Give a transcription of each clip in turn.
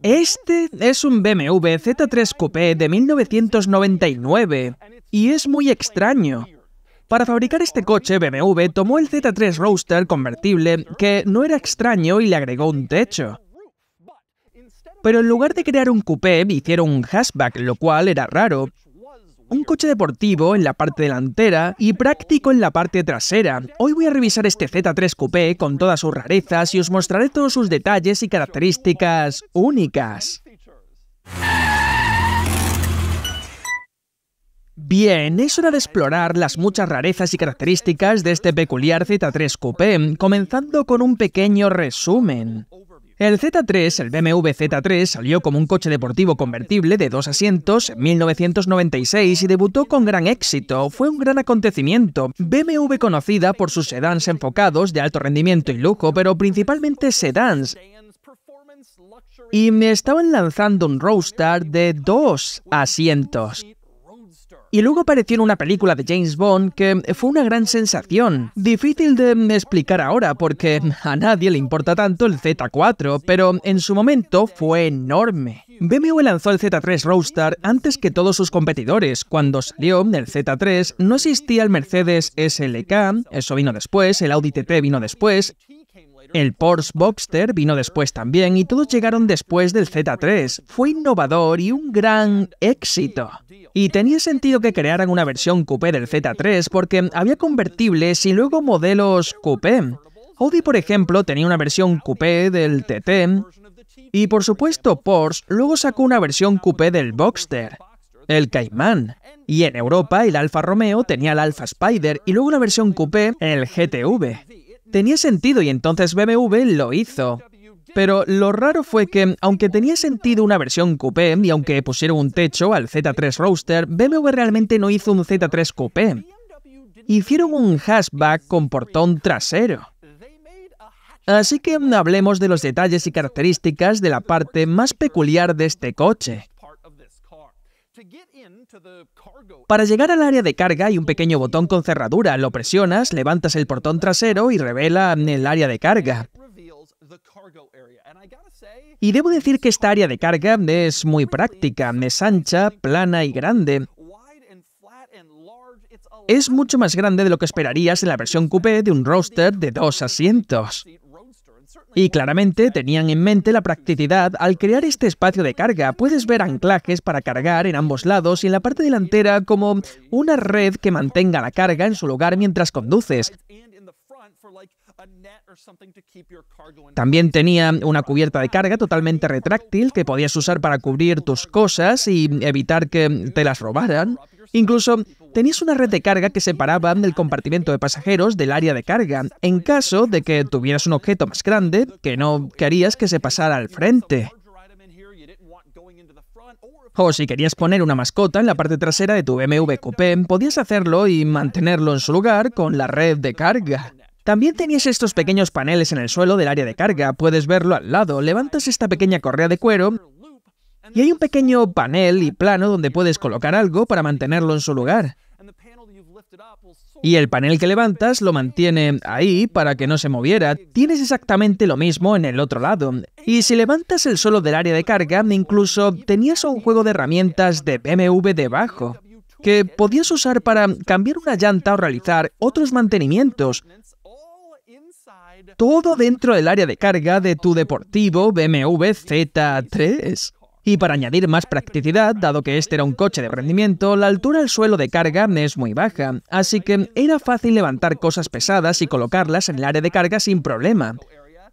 Este es un BMW Z3 Coupé de 1999 y es muy extraño. Para fabricar este coche, BMW tomó el Z3 Roadster convertible, que no era extraño, y le agregó un techo. Pero en lugar de crear un coupé, hicieron un hatchback, lo cual era raro. Un coche deportivo en la parte delantera y práctico en la parte trasera. Hoy voy a revisar este Z3 Coupé con todas sus rarezas y os mostraré todos sus detalles y características únicas. Bien, es hora de explorar las muchas rarezas y características de este peculiar Z3 Coupé, comenzando con un pequeño resumen. El Z3, el BMW Z3, salió como un coche deportivo convertible de 2 asientos en 1996 y debutó con gran éxito. Fue un gran acontecimiento. BMW conocida por sus sedans enfocados de alto rendimiento y lujo, pero principalmente sedans. Y me estaban lanzando un Roadster de 2 asientos. Y luego apareció en una película de James Bond que fue una gran sensación. Difícil de explicar ahora porque a nadie le importa tanto el Z4, pero en su momento fue enorme. BMW lanzó el Z3 Roadster antes que todos sus competidores. Cuando salió el Z3 no existía el Mercedes SLK, eso vino después, el Audi TT vino después, el Porsche Boxster vino después también y todos llegaron después del Z3. Fue innovador y un gran éxito. Y tenía sentido que crearan una versión coupé del Z3 porque había convertibles y luego modelos coupé. Audi, por ejemplo, tenía una versión coupé del TT y, por supuesto, Porsche luego sacó una versión coupé del Boxster, el Cayman. Y en Europa el Alfa Romeo tenía el Alfa Spider y luego una versión coupé, el GTV. Tenía sentido y entonces BMW lo hizo. Pero lo raro fue que, aunque tenía sentido una versión coupé y aunque pusieron un techo al Z3 Roadster, BMW realmente no hizo un Z3 Coupé. Hicieron un hatchback con portón trasero. Así que hablemos de los detalles y características de la parte más peculiar de este coche. Para llegar al área de carga hay un pequeño botón con cerradura. Lo presionas, levantas el portón trasero y revela el área de carga. Y debo decir que esta área de carga es muy práctica, es ancha, plana y grande. Es mucho más grande de lo que esperarías en la versión coupé de un Roadster de 2 asientos. Y claramente tenían en mente la practicidad al crear este espacio de carga. Puedes ver anclajes para cargar en ambos lados y en la parte delantera como una red que mantenga la carga en su lugar mientras conduces. También tenía una cubierta de carga totalmente retráctil que podías usar para cubrir tus cosas y evitar que te las robaran. Incluso tenías una red de carga que separaba el compartimento de pasajeros del área de carga, en caso de que tuvieras un objeto más grande que no querías que se pasara al frente. O si querías poner una mascota en la parte trasera de tu BMW Coupé, podías hacerlo y mantenerlo en su lugar con la red de carga. También tenías estos pequeños paneles en el suelo del área de carga, puedes verlo al lado, levantas esta pequeña correa de cuero y hay un pequeño panel y plano donde puedes colocar algo para mantenerlo en su lugar. Y el panel que levantas lo mantiene ahí para que no se moviera. Tienes exactamente lo mismo en el otro lado. Y si levantas el suelo del área de carga, incluso tenías un juego de herramientas de BMW debajo, que podías usar para cambiar una llanta o realizar otros mantenimientos. Todo dentro del área de carga de tu deportivo BMW Z3. Y para añadir más practicidad, dado que este era un coche de rendimiento, la altura del suelo de carga es muy baja, así que era fácil levantar cosas pesadas y colocarlas en el área de carga sin problema.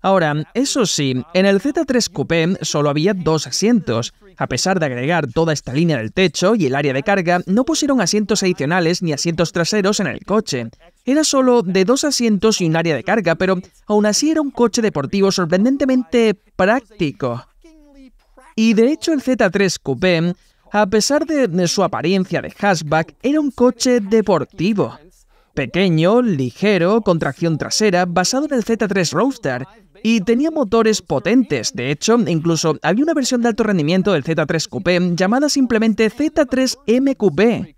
Ahora, eso sí, en el Z3 Coupé solo había 2 asientos. A pesar de agregar toda esta línea del techo y el área de carga, no pusieron asientos adicionales ni asientos traseros en el coche. Era solo de 2 asientos y un área de carga, pero aún así era un coche deportivo sorprendentemente práctico. Y de hecho el Z3 Coupé, a pesar de su apariencia de hatchback, era un coche deportivo. Pequeño, ligero, con tracción trasera, basado en el Z3 Roadster, y tenía motores potentes. De hecho, incluso había una versión de alto rendimiento del Z3 Coupé llamada simplemente Z3 MQB.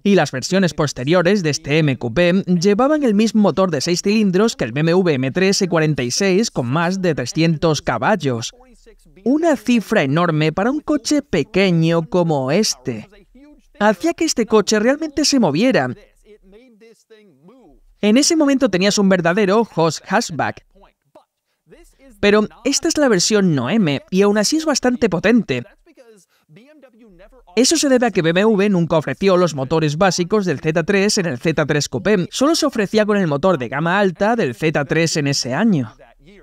Y las versiones posteriores de este M Coupé llevaban el mismo motor de 6 cilindros que el BMW M3 E46 con más de 300 caballos. Una cifra enorme para un coche pequeño como este. Hacía que este coche realmente se moviera. En ese momento tenías un verdadero Horse hatchback. Pero esta es la versión no M, y aún así es bastante potente. Eso se debe a que BMW nunca ofreció los motores básicos del Z3 en el Z3 Coupé, solo se ofrecía con el motor de gama alta del Z3 en ese año.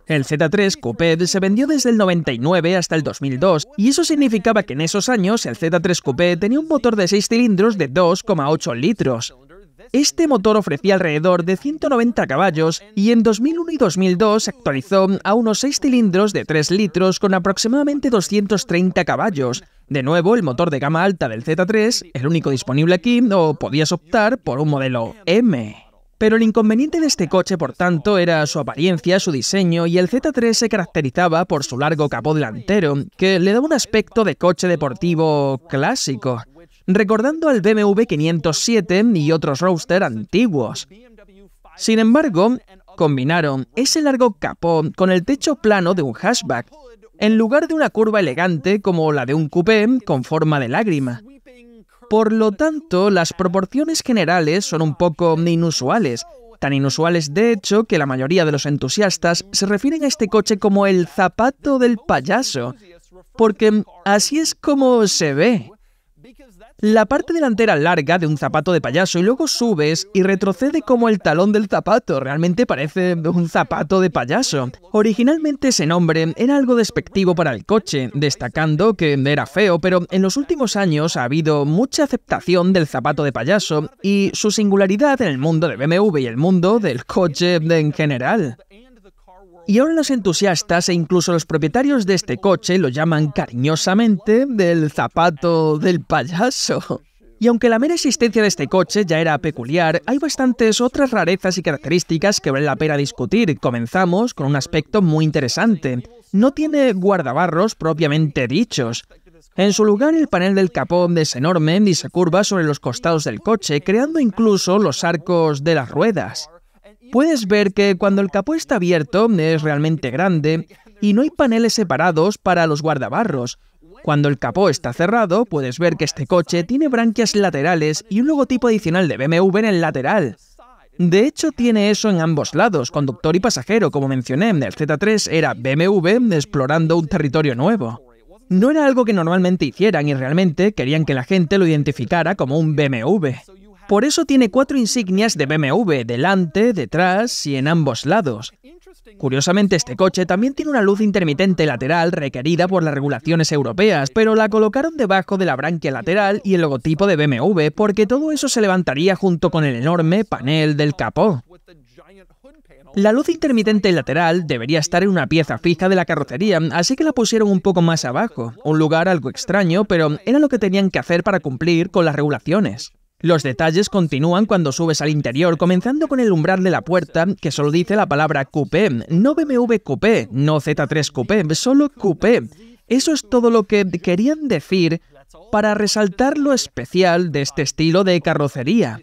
El Z3 Coupé se vendió desde el 99 hasta el 2002, y eso significaba que en esos años el Z3 Coupé tenía un motor de 6 cilindros de 2,8 litros. Este motor ofrecía alrededor de 190 caballos y en 2001 y 2002 se actualizó a unos 6 cilindros de 3 litros con aproximadamente 230 caballos. De nuevo, el motor de gama alta del Z3, el único disponible aquí, o podías optar por un modelo M. Pero el inconveniente de este coche, por tanto, era su apariencia, su diseño, y el Z3 se caracterizaba por su largo capó delantero, que le daba un aspecto de coche deportivo clásico, recordando al BMW 507 y otros Roadster antiguos. Sin embargo, combinaron ese largo capó con el techo plano de un hatchback, en lugar de una curva elegante como la de un coupé con forma de lágrima. Por lo tanto, las proporciones generales son un poco inusuales, tan inusuales de hecho que la mayoría de los entusiastas se refieren a este coche como el zapato del payaso, porque así es como se ve. La parte delantera larga de un zapato de payaso y luego subes y retrocede como el talón del zapato. Realmente parece un zapato de payaso. Originalmente ese nombre era algo despectivo para el coche, destacando que era feo, pero en los últimos años ha habido mucha aceptación del zapato de payaso y su singularidad en el mundo de BMW y el mundo del coche en general. Y ahora los entusiastas e incluso los propietarios de este coche lo llaman cariñosamente del zapato del payaso. Y aunque la mera existencia de este coche ya era peculiar, hay bastantes otras rarezas y características que vale la pena discutir. Comenzamos con un aspecto muy interesante. No tiene guardabarros propiamente dichos. En su lugar, el panel del capó es enorme y se curva sobre los costados del coche, creando incluso los arcos de las ruedas. Puedes ver que cuando el capó está abierto es realmente grande y no hay paneles separados para los guardabarros. Cuando el capó está cerrado, puedes ver que este coche tiene branquias laterales y un logotipo adicional de BMW en el lateral. De hecho, tiene eso en ambos lados, conductor y pasajero, como mencioné. El Z3 era BMW explorando un territorio nuevo. No era algo que normalmente hicieran y realmente querían que la gente lo identificara como un BMW. Por eso tiene 4 insignias de BMW, delante, detrás y en ambos lados. Curiosamente, este coche también tiene una luz intermitente lateral requerida por las regulaciones europeas, pero la colocaron debajo de la branquia lateral y el logotipo de BMW, porque todo eso se levantaría junto con el enorme panel del capó. La luz intermitente lateral debería estar en una pieza fija de la carrocería, así que la pusieron un poco más abajo, un lugar algo extraño, pero era lo que tenían que hacer para cumplir con las regulaciones. Los detalles continúan cuando subes al interior, comenzando con el umbral de la puerta, que solo dice la palabra Coupé, no BMW Coupé, no Z3 Coupé, solo Coupé. Eso es todo lo que querían decir para resaltar lo especial de este estilo de carrocería.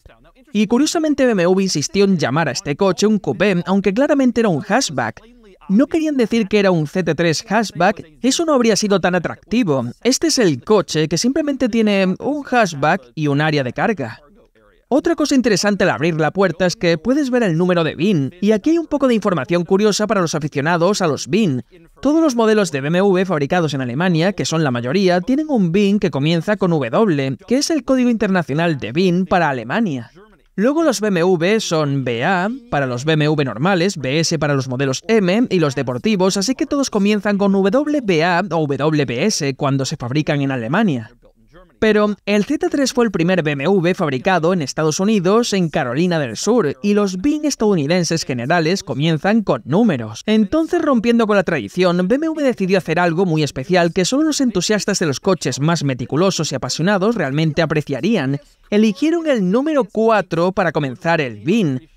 Y curiosamente BMW insistió en llamar a este coche un Coupé, aunque claramente era un hatchback. No querían decir que era un Z3 hatchback, eso no habría sido tan atractivo. Este es el coche que simplemente tiene un hatchback y un área de carga. Otra cosa interesante al abrir la puerta es que puedes ver el número de VIN, y aquí hay un poco de información curiosa para los aficionados a los VIN. Todos los modelos de BMW fabricados en Alemania, que son la mayoría, tienen un VIN que comienza con W, que es el código internacional de VIN para Alemania. Luego los BMW son BA para los BMW normales, BS para los modelos M y los deportivos, así que todos comienzan con WBA o WBS cuando se fabrican en Alemania. Pero el Z3 fue el primer BMW fabricado en Estados Unidos, en Carolina del Sur, y los VIN estadounidenses generales comienzan con números. Entonces, rompiendo con la tradición, BMW decidió hacer algo muy especial que solo los entusiastas de los coches más meticulosos y apasionados realmente apreciarían. Eligieron el número 4 para comenzar el VIN.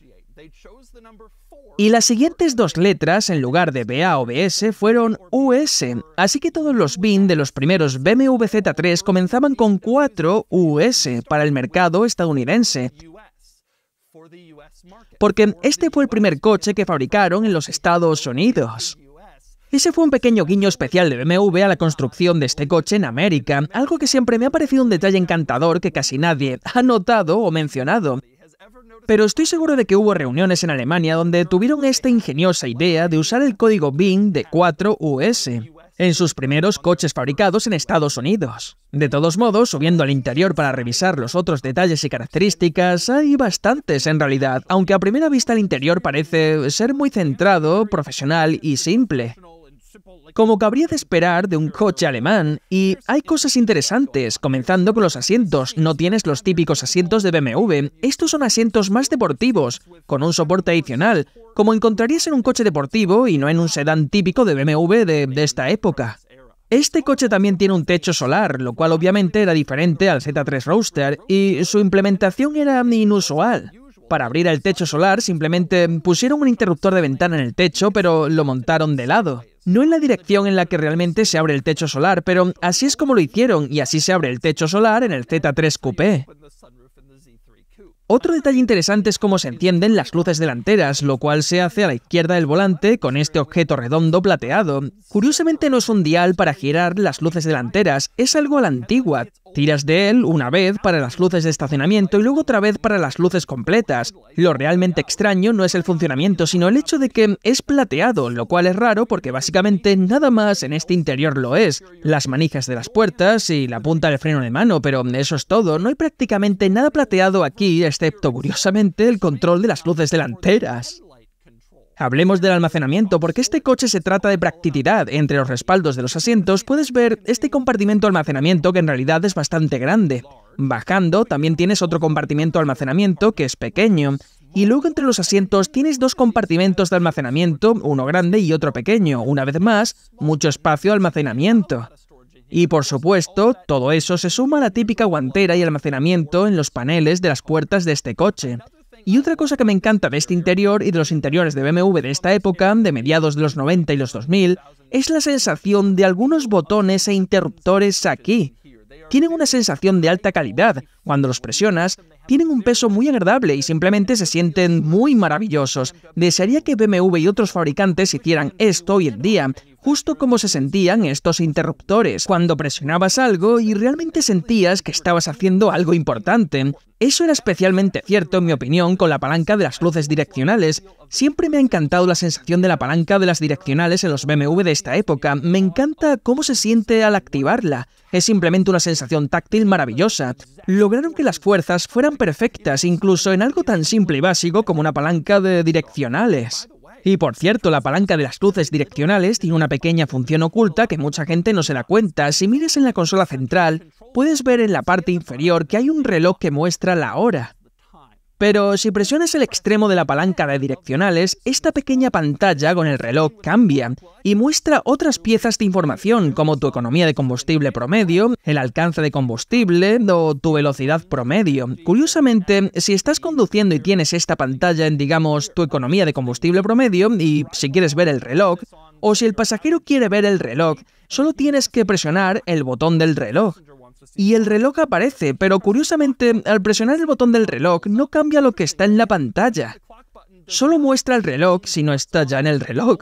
Y las siguientes dos letras, en lugar de BA o BS, fueron US, así que todos los VIN de los primeros BMW Z3 comenzaban con 4 US para el mercado estadounidense, porque este fue el primer coche que fabricaron en los Estados Unidos. Ese fue un pequeño guiño especial de BMW a la construcción de este coche en América, algo que siempre me ha parecido un detalle encantador que casi nadie ha notado o mencionado. Pero estoy seguro de que hubo reuniones en Alemania donde tuvieron esta ingeniosa idea de usar el código VIN de 4 US en sus primeros coches fabricados en Estados Unidos. De todos modos, subiendo al interior para revisar los otros detalles y características, hay bastantes en realidad, aunque a primera vista el interior parece ser muy centrado, profesional y simple, como cabría de esperar de un coche alemán. Y hay cosas interesantes, comenzando con los asientos. No tienes los típicos asientos de BMW, estos son asientos más deportivos, con un soporte adicional, como encontrarías en un coche deportivo y no en un sedán típico de BMW de esta época. Este coche también tiene un techo solar, lo cual obviamente era diferente al Z3 Roadster, y su implementación era inusual. Para abrir el techo solar simplemente pusieron un interruptor de ventana en el techo, pero lo montaron de lado. No en la dirección en la que realmente se abre el techo solar, pero así es como lo hicieron, y así se abre el techo solar en el Z3 Coupé. Otro detalle interesante es cómo se encienden las luces delanteras, lo cual se hace a la izquierda del volante con este objeto redondo plateado. Curiosamente no es un dial para girar las luces delanteras, es algo a la antigua. Tiras de él una vez para las luces de estacionamiento y luego otra vez para las luces completas. Lo realmente extraño no es el funcionamiento, sino el hecho de que es plateado, lo cual es raro porque básicamente nada más en este interior lo es. Las manijas de las puertas y la punta del freno de mano, pero eso es todo. No hay prácticamente nada plateado aquí, excepto, curiosamente, el control de las luces delanteras. Hablemos del almacenamiento, porque este coche se trata de practicidad. Entre los respaldos de los asientos puedes ver este compartimento de almacenamiento que en realidad es bastante grande. Bajando también tienes otro compartimento de almacenamiento que es pequeño. Y luego entre los asientos tienes dos compartimentos de almacenamiento, uno grande y otro pequeño. Una vez más, mucho espacio de almacenamiento. Y por supuesto, todo eso se suma a la típica guantera y almacenamiento en los paneles de las puertas de este coche. Y otra cosa que me encanta de este interior y de los interiores de BMW de esta época, de mediados de los 90 y los 2000, es la sensación de algunos botones e interruptores aquí. Tienen una sensación de alta calidad. Cuando los presionas, tienen un peso muy agradable y simplemente se sienten muy maravillosos. Desearía que BMW y otros fabricantes hicieran esto hoy en día, justo como se sentían estos interruptores, cuando presionabas algo y realmente sentías que estabas haciendo algo importante. Eso era especialmente cierto, en mi opinión, con la palanca de las luces direccionales. Siempre me ha encantado la sensación de la palanca de las direccionales en los BMW de esta época. Me encanta cómo se siente al activarla. Es simplemente una sensación táctil maravillosa. Lograron que las fuerzas fueran perfectas, incluso en algo tan simple y básico como una palanca de direccionales. Y por cierto, la palanca de las luces direccionales tiene una pequeña función oculta que mucha gente no se da cuenta. Si miras en la consola central, puedes ver en la parte inferior que hay un reloj que muestra la hora. Pero si presionas el extremo de la palanca de direccionales, esta pequeña pantalla con el reloj cambia y muestra otras piezas de información, como tu economía de combustible promedio, el alcance de combustible o tu velocidad promedio. Curiosamente, si estás conduciendo y tienes esta pantalla en, digamos, tu economía de combustible promedio, y si quieres ver el reloj, o si el pasajero quiere ver el reloj, solo tienes que presionar el botón del reloj. Y el reloj aparece, pero curiosamente, al presionar el botón del reloj no cambia lo que está en la pantalla. Solo muestra el reloj si no está ya en el reloj.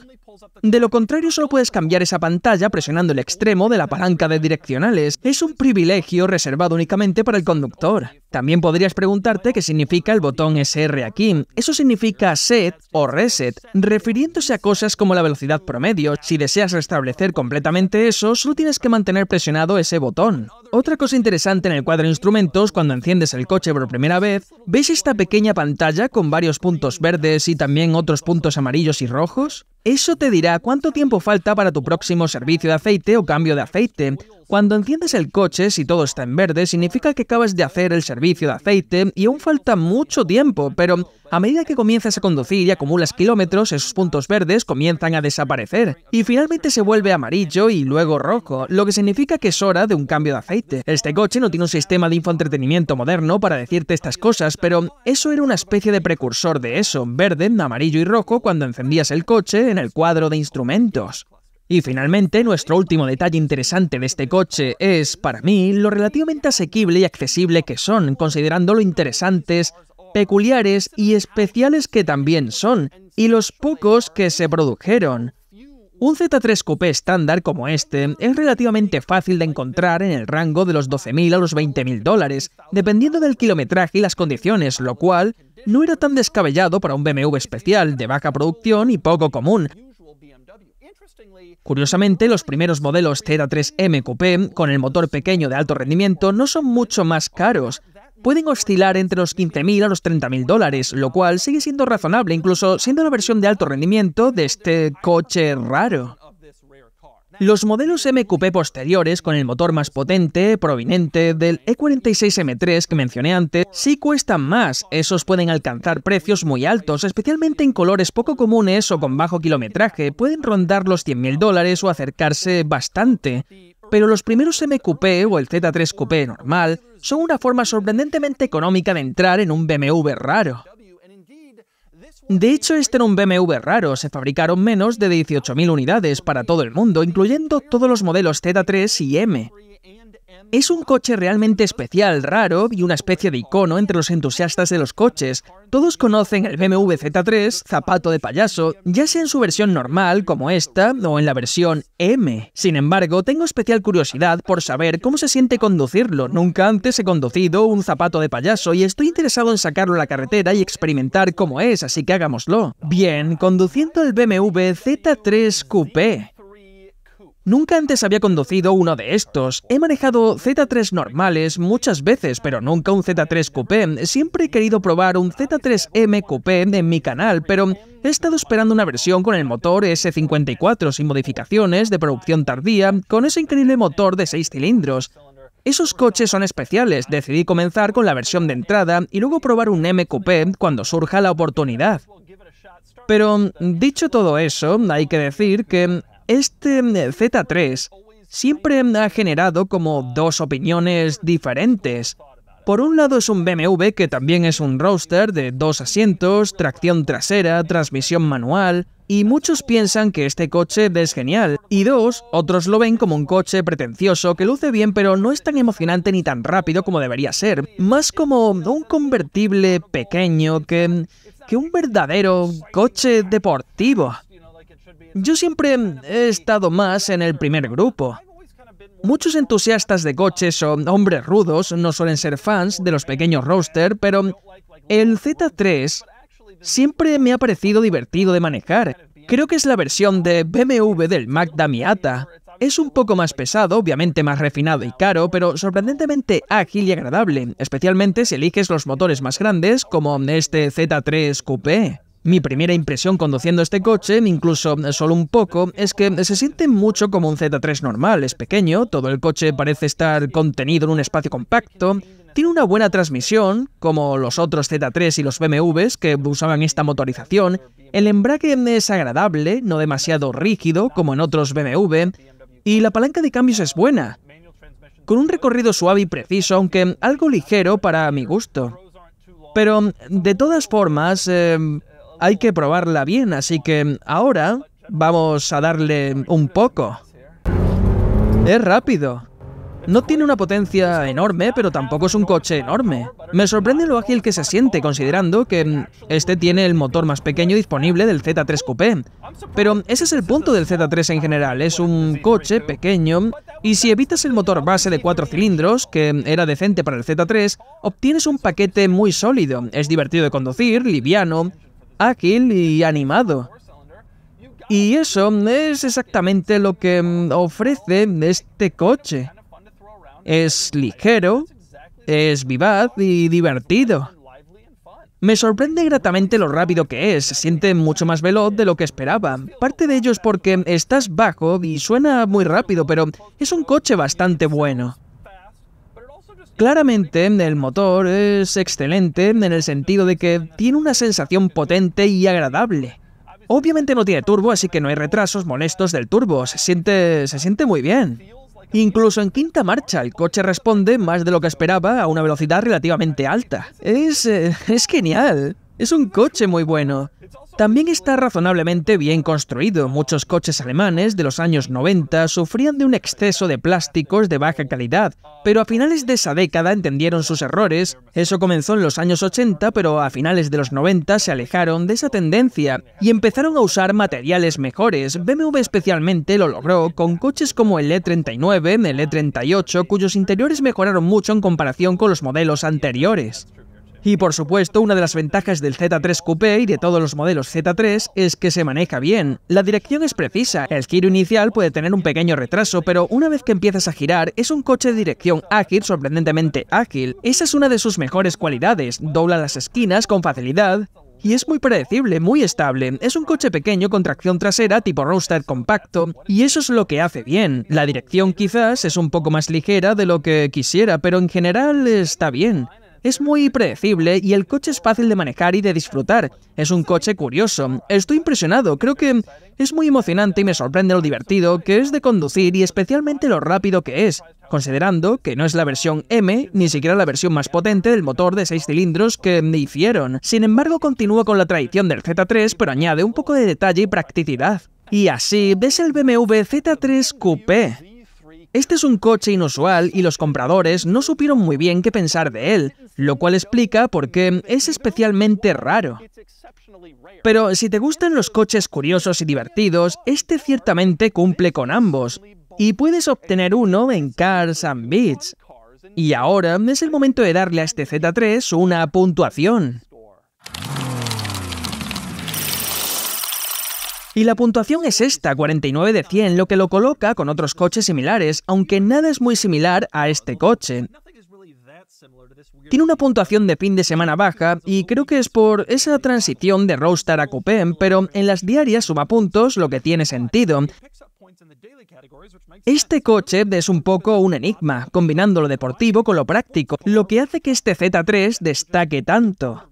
De lo contrario, solo puedes cambiar esa pantalla presionando el extremo de la palanca de direccionales. Es un privilegio reservado únicamente para el conductor. También podrías preguntarte qué significa el botón SR aquí. Eso significa Set o Reset, refiriéndose a cosas como la velocidad promedio. Si deseas restablecer completamente eso, solo tienes que mantener presionado ese botón. Otra cosa interesante en el cuadro de instrumentos, cuando enciendes el coche por primera vez, ¿ves esta pequeña pantalla con varios puntos verdes y también otros puntos amarillos y rojos? Eso te dirá cuánto tiempo falta para tu próximo servicio de aceite o cambio de aceite. Cuando enciendes el coche, si todo está en verde, significa que acabas de hacer el servicio de aceite y aún falta mucho tiempo, pero a medida que comienzas a conducir y acumulas kilómetros, esos puntos verdes comienzan a desaparecer y finalmente se vuelve amarillo y luego rojo, lo que significa que es hora de un cambio de aceite. Este coche no tiene un sistema de infoentretenimiento moderno para decirte estas cosas, pero eso era una especie de precursor de eso, verde, amarillo y rojo cuando encendías el coche en el cuadro de instrumentos. Y finalmente, nuestro último detalle interesante de este coche es, para mí, lo relativamente asequible y accesible que son, considerando lo interesantes, peculiares y especiales que también son, y los pocos que se produjeron. Un Z3 Coupé estándar como este es relativamente fácil de encontrar en el rango de los $12.000 a los $20.000, dependiendo del kilometraje y las condiciones, lo cual no era tan descabellado para un BMW especial, de baja producción y poco común. Curiosamente, los primeros modelos Z3M Coupé, con el motor pequeño de alto rendimiento, no son mucho más caros. Pueden oscilar entre los $15.000 a los $30.000, lo cual sigue siendo razonable, incluso siendo la versión de alto rendimiento de este coche raro. Los modelos M Coupé posteriores, con el motor más potente, proveniente del E46 M3 que mencioné antes, sí cuestan más. Esos pueden alcanzar precios muy altos, especialmente en colores poco comunes o con bajo kilometraje. Pueden rondar los $100.000 o acercarse bastante. Pero los primeros M Coupé o el Z3 Coupé normal son una forma sorprendentemente económica de entrar en un BMW raro. De hecho, este era un BMW raro, se fabricaron menos de 18.000 unidades para todo el mundo, incluyendo todos los modelos Z3 y M. Es un coche realmente especial, raro y una especie de icono entre los entusiastas de los coches. Todos conocen el BMW Z3, zapato de payaso, ya sea en su versión normal, como esta, o en la versión M. Sin embargo, tengo especial curiosidad por saber cómo se siente conducirlo. Nunca antes he conducido un zapato de payaso y estoy interesado en sacarlo a la carretera y experimentar cómo es, así que hagámoslo. Bien, conduciendo el BMW Z3 Coupé. Nunca antes había conducido uno de estos. He manejado Z3 normales muchas veces, pero nunca un Z3 Coupé. Siempre he querido probar un Z3M Coupé en mi canal, pero he estado esperando una versión con el motor S54 sin modificaciones, de producción tardía, con ese increíble motor de 6 cilindros. Esos coches son especiales. Decidí comenzar con la versión de entrada y luego probar un M Coupé cuando surja la oportunidad. Pero, dicho todo eso, hay que decir que este Z3 siempre ha generado como dos opiniones diferentes. Por un lado es un BMW que también es un roadster de 2 asientos, tracción trasera, transmisión manual, y muchos piensan que este coche es genial. Y dos, otros lo ven como un coche pretencioso que luce bien pero no es tan emocionante ni tan rápido como debería ser. Más como un convertible pequeño que un verdadero coche deportivo. Yo siempre he estado más en el primer grupo. Muchos entusiastas de coches o hombres rudos no suelen ser fans de los pequeños roadster, pero el Z3 siempre me ha parecido divertido de manejar. Creo que es la versión de BMW del Mazda Miata. Es un poco más pesado, obviamente más refinado y caro, pero sorprendentemente ágil y agradable, especialmente si eliges los motores más grandes, como este Z3 Coupé. Mi primera impresión conduciendo este coche, incluso solo un poco, es que se siente mucho como un Z3 normal. Es pequeño, todo el coche parece estar contenido en un espacio compacto, tiene una buena transmisión, como los otros Z3 y los BMWs que usaban esta motorización, el embrague es agradable, no demasiado rígido como en otros BMW, y la palanca de cambios es buena, con un recorrido suave y preciso, aunque algo ligero para mi gusto. Pero, de todas formas, hay que probarla bien, así que ahora vamos a darle un poco. Es rápido. No tiene una potencia enorme, pero tampoco es un coche enorme. Me sorprende lo ágil que se siente, considerando que este tiene el motor más pequeño disponible del Z3 Coupé. Pero ese es el punto del Z3 en general, es un coche pequeño, y si evitas el motor base de 4 cilindros, que era decente para el Z3, obtienes un paquete muy sólido. Es divertido de conducir, liviano, ágil y animado. Y eso es exactamente lo que ofrece este coche. Es ligero, es vivaz y divertido. Me sorprende gratamente lo rápido que es, se siente mucho más veloz de lo que esperaba. Parte de ello es porque estás bajo y suena muy rápido, pero es un coche bastante bueno. Claramente, el motor es excelente en el sentido de que tiene una sensación potente y agradable. Obviamente no tiene turbo, así que no hay retrasos molestos del turbo, se siente muy bien. Incluso en quinta marcha, el coche responde más de lo que esperaba a una velocidad relativamente alta. Es genial. Es un coche muy bueno. También está razonablemente bien construido. Muchos coches alemanes de los años 90 sufrían de un exceso de plásticos de baja calidad, pero a finales de esa década entendieron sus errores. Eso comenzó en los años 80, pero a finales de los 90 se alejaron de esa tendencia y empezaron a usar materiales mejores. BMW especialmente lo logró con coches como el E39, el E38, cuyos interiores mejoraron mucho en comparación con los modelos anteriores. Y por supuesto, una de las ventajas del Z3 Coupé y de todos los modelos Z3 es que se maneja bien. La dirección es precisa, el giro inicial puede tener un pequeño retraso, pero una vez que empiezas a girar, es un coche de dirección ágil, sorprendentemente ágil. Esa es una de sus mejores cualidades, dobla las esquinas con facilidad. Y es muy predecible, muy estable. Es un coche pequeño con tracción trasera tipo Roadster compacto, y eso es lo que hace bien. La dirección quizás es un poco más ligera de lo que quisiera, pero en general está bien. Es muy predecible y el coche es fácil de manejar y de disfrutar. Es un coche curioso. Estoy impresionado, creo que es muy emocionante y me sorprende lo divertido que es de conducir y especialmente lo rápido que es, considerando que no es la versión M, ni siquiera la versión más potente del motor de 6 cilindros que me hicieron. Sin embargo, continúa con la tradición del Z3, pero añade un poco de detalle y practicidad. Y así ves el BMW Z3 Coupé. Este es un coche inusual y los compradores no supieron muy bien qué pensar de él, lo cual explica por qué es especialmente raro. Pero si te gustan los coches curiosos y divertidos, este ciertamente cumple con ambos, y puedes obtener uno en Cars and Beats. Y ahora es el momento de darle a este Z3 una puntuación. Y la puntuación es esta, 49 de 100, lo que lo coloca con otros coches similares, aunque nada es muy similar a este coche. Tiene una puntuación de fin de semana baja, y creo que es por esa transición de Roadster a Coupé, pero en las diarias suma puntos, lo que tiene sentido. Este coche es un poco un enigma, combinando lo deportivo con lo práctico, lo que hace que este Z3 destaque tanto.